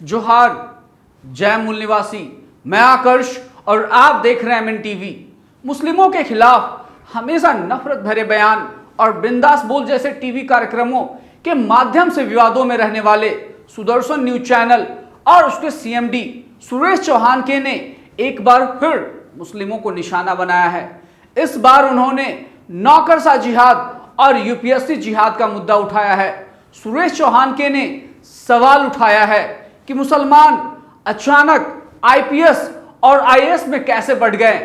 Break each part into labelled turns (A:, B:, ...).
A: जोहार, जय मूल निवासी। मैं आकर्ष और आप देख रहे हैं एमएन टीवी। मुस्लिमों के खिलाफ हमेशा नफरत भरे बयान और बिंदास बोल जैसे टीवी कार्यक्रमों के माध्यम से विवादों में रहने वाले सुदर्शन न्यूज चैनल और उसके सीएमडी सुरेश चौहान के ने एक बार फिर मुस्लिमों को निशाना बनाया है। इस बार उन्होंने नौकरशाह जिहाद और यूपीएससी जिहाद का मुद्दा उठाया है। सुरेश चौहान के ने सवाल उठाया है कि मुसलमान अचानक आईपीएस और आईएएस में कैसे बढ़ गए,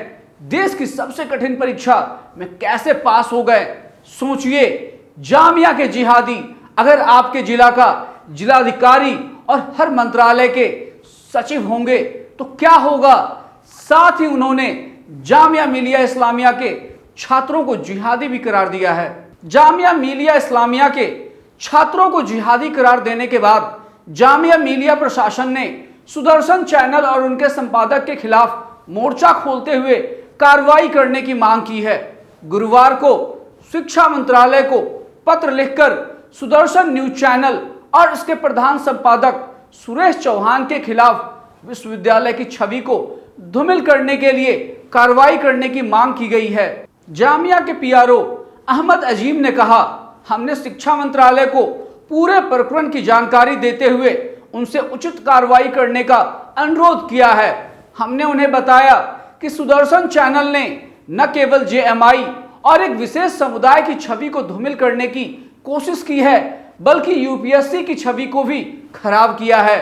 A: देश की सबसे कठिन परीक्षा में कैसे पास हो गए। सोचिए, जामिया के जिहादी अगर आपके जिला का जिलाधिकारी और हर मंत्रालय के सचिव होंगे तो क्या होगा। साथ ही उन्होंने जामिया मिलिया इस्लामिया के छात्रों को जिहादी भी करार दिया है। जामिया मिलिया इस्लामिया के छात्रों को जिहादी करार देने के बाद जामिया मिलिया प्रशासन ने सुदर्शन चैनल और उनके संपादक के खिलाफ मोर्चा खोलते हुए कार्रवाई करने की मांग की है। गुरुवार को शिक्षा मंत्रालय को पत्र लिखकर सुदर्शन न्यूज चैनल और इसके प्रधान संपादक सुरेश चौहान के खिलाफ विश्वविद्यालय की छवि को धूमिल करने के लिए कार्रवाई करने की मांग की गई है। जामिया के पीआरओ अहमद अजीम ने कहा, हमने शिक्षा मंत्रालय को पूरे प्रकरण की जानकारी देते हुए उनसे उचित कार्रवाई करने का अनुरोध किया है। हमने उन्हें बताया कि सुदर्शन चैनल ने न केवल जेएमआई और एक विशेष समुदाय की छवि को धूमिल करने की कोशिश की है बल्कि यूपीएससी की छवि को भी खराब किया है।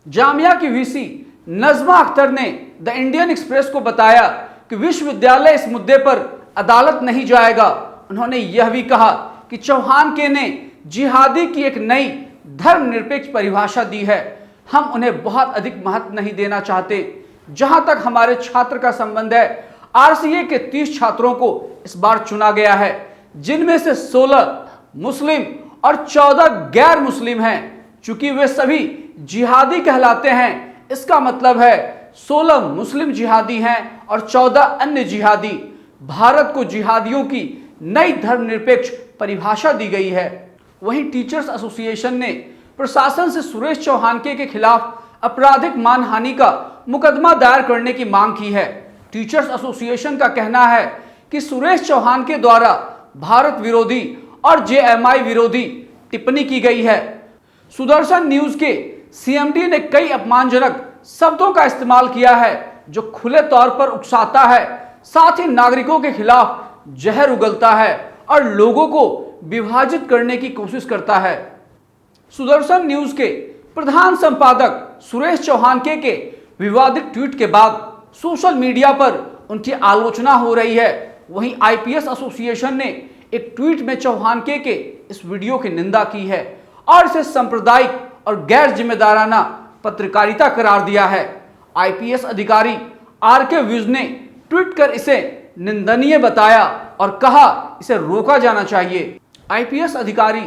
A: जामिया की वीसी नजमा अख्तर ने द इंडियन एक्सप्रेस को बताया कि विश्वविद्यालय इस मुद्दे पर अदालत नहीं जाएगा। उन्होंने यह भी कहा कि चौहान के ने जिहादी की एक नई धर्मनिरपेक्ष परिभाषा दी है। हम उन्हें बहुत अधिक महत्व नहीं देना चाहते। जहां तक हमारे छात्र का संबंध है, आरसीए के 30 छात्रों को इस बार चुना गया है, जिनमें से 16 मुस्लिम और 14 गैर मुस्लिम हैं। चूंकि वे सभी जिहादी कहलाते हैं, इसका मतलब है 16 मुस्लिम जिहादी हैं और 14 अन्य जिहादी। भारत को जिहादियों की नई धर्मनिरपेक्ष परिभाषा दी गई है। वहीं टीचर्स एसोसिएशन ने प्रशासन से सुरेश चौहान के खिलाफ आपराधिक मानहानि का मुकदमा दायर करने की मांग की है। टीचर्स एसोसिएशन का कहना है कि सुरेश चौहान के द्वारा भारत विरोधी और जेएमआई विरोधी टिप्पणी की गई है। सुदर्शन न्यूज के सीएमडी ने कई अपमानजनक शब्दों का इस्तेमाल किया है जो खुले तौर पर उकसाता है, साथ ही नागरिकों के खिलाफ जहर उगलता है और लोगों को विभाजित करने की कोशिश करता है। सुदर्शन न्यूज के प्रधान संपादक सुरेश चौहान के विवादित ट्वीट के बाद सोशल मीडिया पर उनकी आलोचना हो रही है। वहीं आईपीएस एसोसिएशन ने एक ट्वीट में चौहान के इस वीडियो की निंदा की है और इसे सांप्रदायिक और गैर जिम्मेदाराना पत्रकारिता करार दिया है। आईपीएस अधिकारी आरके विज ने ट्वीट कर इसे निंदनीय बताया और कहा इसे रोका जाना चाहिए। आईपीएस अधिकारी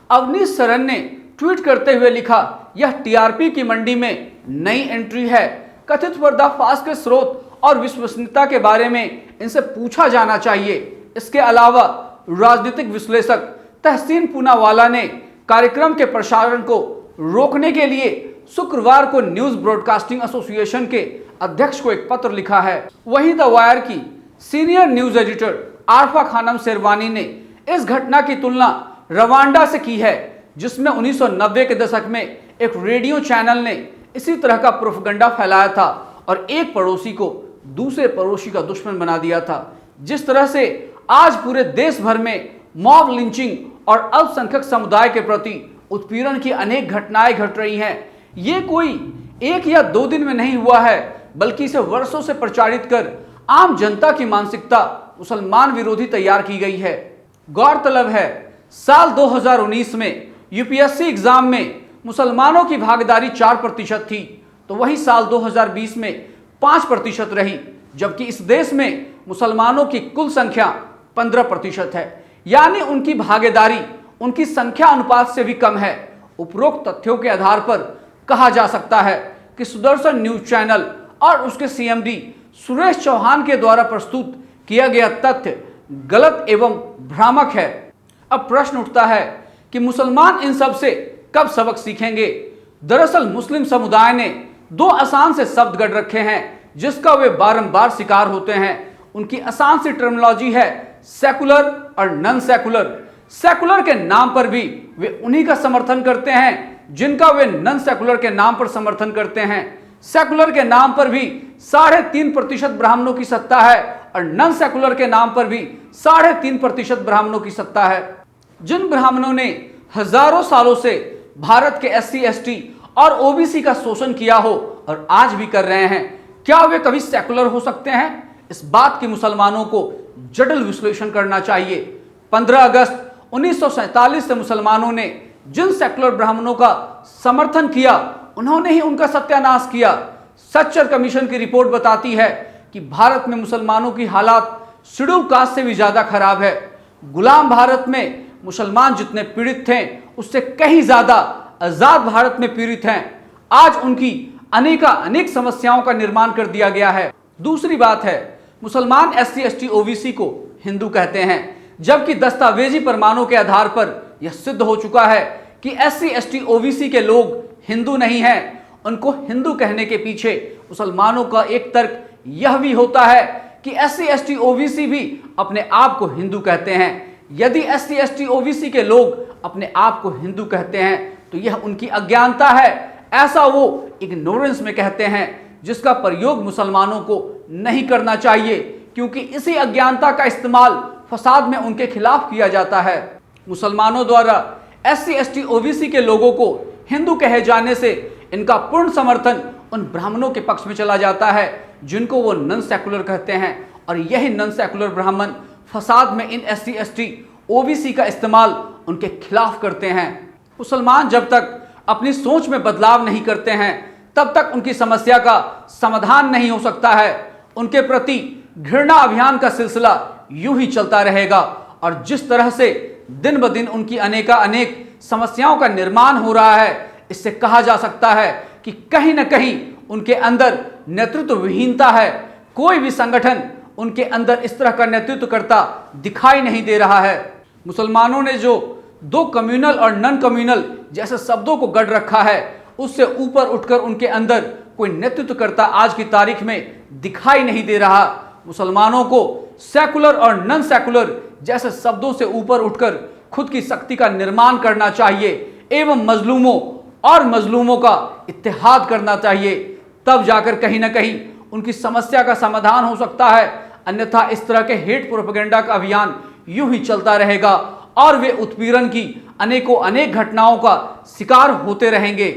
A: अवनीश सरन ने ट्वीट करते हुए लिखा, यह टीआरपी की मंडी में नई एंट्री है। कथित पर्दाफाश के स्रोत और विश्वसनीयता के बारे में इनसे पूछा जाना चाहिए। इसके अलावा राजनीतिक विश्लेषक तहसीन पूनावाला ने कार्यक्रम के प्रसारण को रोकने के लिए शुक्रवार को न्यूज ब्रॉडकास्टिंग एसोसिएशन के अध्यक्ष को एक पत्र लिखा है। वहीं द वायर की senior news editor Arfa Khanum Sherwani ने इस घटना की तुलना रवांडा से की है, जिसमें 1990 के दशक में एक रेडियो चैनल ने इसी तरह का प्रोपगंडा फैलाया था और एक पड़ोसी को दूसरे पड़ोसी का दुश्मन बना दिया था। जिस तरह से आज पूरे देश भर में मॉब लिंचिंग और अल्पसंख्यक समुदाय के प्रति उत्पीड़न की अनेक घटनाएं घट रही हैं, ये कोई एक या 2 दिन में नहीं हुआ है, बल्कि इसे वर्षों से प्रचारित कर आम जनता की मानसिकता मुसलमान विरोधी तैयार की गई है। गौरतलब है, साल 2019 में यूपीएससी एग्जाम में मुसलमानों की भागीदारी 4% थी, तो वहीं साल 2020 में 5% रही, जबकि इस देश में मुसलमानों की कुल संख्या 15% है। यानी उनकी भागीदारी उनकी संख्या अनुपात से भी कम है। उपरोक्त तथ्यों के आधार पर कहा जा सकता है कि सुदर्शन न्यूज चैनल और उसके सीएमडी सुरेश चौहान के द्वारा प्रस्तुत किया गया तथ्य गलत एवं भ्रामक है। अब प्रश्न उठता है कि मुसलमान इन सब से कब सबक सीखेंगे। दरअसल मुस्लिम समुदाय ने दो आसान से शब्द गढ़ रखे हैं जिसका वे बारंबार शिकार होते हैं। उनकी आसान सी टर्मिनोलॉजी है सेकुलर और नॉन सेकुलर। सेकुलर के नाम पर भी वे उन्हीं का समर्थन करते हैं जिनका वे नॉन सेकुलर के नाम पर समर्थन करते हैं। सेकुलर के नाम पर भी 3.5% ब्राह्मणों की सत्ता है और नॉन सेकुलर के नाम पर भी 3.5% ब्राह्मणों की सत्ता है। जिन ब्राह्मणों ने हजारों सालों से भारत के SC ST और OBC का शोषण किया हो और आज भी कर रहे हैं, क्या वे कभी सेकुलर हो सकते हैं? इस बात की मुसलमानों को जटिल विश्लेषण करना चाहिए। 15 अगस्त 1947 से मुसलमानों ने जिन सेकुलर ब्राह्मणों का समर्थन किया उन्होंने ही उनका सत्यानाश किया। सच्चर कमीशन की रिपोर्ट बताती है कि भारत में मुसलमानों की हालात शेड्यूल कास्ट से भी ज्यादा खराब है। गुलाम भारत में मुसलमान जितने पीड़ित थे उससे कहीं ज्यादा आजाद भारत में पीड़ित हैं। आज उनकी अनेक समस्याओं का निर्माण कर दिया गया है। दूसरी बात है, मुसलमान SC ST OBC को हिंदू कहते हैं, जबकि दस्तावेजी प्रमाणों के आधार पर यह सिद्ध हो चुका है कि SC ST OBC के लोग हिंदू नहीं हैं। उनको हिंदू कहने के पीछे मुसलमानों का एक तर्क यह भी होता है कि SC ST OBC भी अपने आप को हिंदू कहते हैं। यदि SC ST OBC के लोग अपने आप को हिंदू कहते हैं तो यह उनकी अज्ञानता है, ऐसा वो इग्नोरेंस में कहते हैं, जिसका प्रयोग मुसलमानों को नहीं करना चाहिए क्योंकि इसी अज्ञानता का इस्तेमाल फसाद में उनके खिलाफ किया जाता है। मुसलमानों द्वारा SC ST OBC के लोगों को हिंदू कहे जाने से इनका पूर्ण समर्थन उन ब्राह्मणों के पक्ष में चला जाता है जिनको वो नॉन सेकुलर कहते हैं, और यही नॉन सेकुलर ब्राह्मण फसाद में इन SC ST OBC का इस्तेमाल उनके खिलाफ करते हैं। मुसलमान जब तक अपनी सोच में बदलाव नहीं करते हैं तब तक उनकी समस्या का समाधान नहीं हो सकता है। उनके प्रति घृणा अभियान का सिलसिला यूं ही चलता रहेगा और जिस तरह से दिन ब दिन उनकी अनेक समस्याओं का निर्माण हो रहा है, इससे कहा जा सकता है कि कहीं न कहीं उनके अंदर नेतृत्व विहीनता है। कोई भी संगठन उनके अंदर इस तरह का नेतृत्व करता दिखाई नहीं दे रहा है। मुसलमानों ने जो दो कम्युनल और नॉन कम्युनल जैसे शब्दों को गढ़ रखा है, उससे ऊपर उठकर उनके अंदर कोई नेतृत्व करता आज की तारीख में दिखाई नहीं दे रहा। मुसलमानों को सेकुलर और नॉन सेकुलर जैसे शब्दों से ऊपर उठकर खुद की शक्ति का निर्माण करना चाहिए एवं मजलूमों का इत्तेहाद करना चाहिए। तब जाकर कहीं ना कहीं उनकी समस्या का समाधान हो सकता है, अन्यथा इस तरह के हेट प्रोपेगेंडा का अभियान यूं ही चलता रहेगा और वे उत्पीड़न की अनेक घटनाओं का शिकार होते रहेंगे।